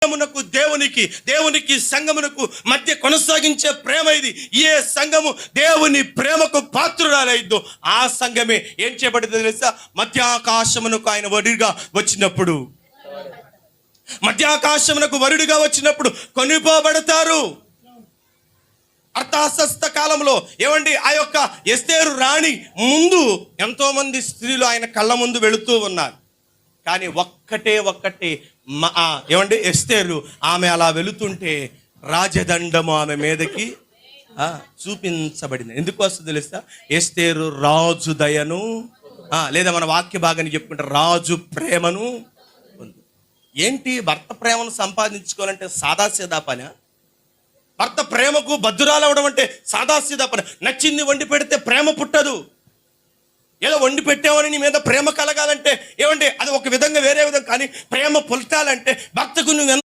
సంఘమునకు దేవునికి సంఘమునకు మధ్య కొనసాగించే ప్రేమ ఇది. ఏ సంఘము దేవుని ప్రేమకు పాత్రురాలైద్దో ఆ సంఘమే ఏం చేయబడిందో తెలుసా? మధ్యాకాశమునకు ఆయన వరుడిగా వచ్చినప్పుడు కొనిపోబడతారు. అర్థాశస్త కాలంలో ఏమండి, ఆ యొక్క ఎస్తేరు రాణి ముందు ఎంతో మంది స్త్రీలు ఆయన కళ్ళ ముందు వెళుతూ ఉన్నారు. కానీ ఒక్కటే ఏమండి, ఎస్తేరు ఆమె అలా వెళుతుంటే రాజదండము ఆమె మీదకి చూపించబడింది. ఎందుకు వస్తుంది తెలుసా? ఎస్తేరు రాజు దయను, లేదా మన వాక్య భాగాన్ని చెప్పుకుంటే రాజు ప్రేమను. ఏంటి, భర్త ప్రేమను సంపాదించుకోవాలంటే సాదాసీదా పని? భర్త ప్రేమకు బద్దురాలవడం అంటే సాదాసీదా పని? నచ్చింది వండి పెడితే ప్రేమ పుట్టదు. ఏదో వండి పెట్టామని నీ మీద ప్రేమ కలగాలంటే ఏమంటే అది ఒక విధంగా వేరే విధంగా, కానీ ప్రేమ పుట్టాలంటే భర్తకు నువ్వు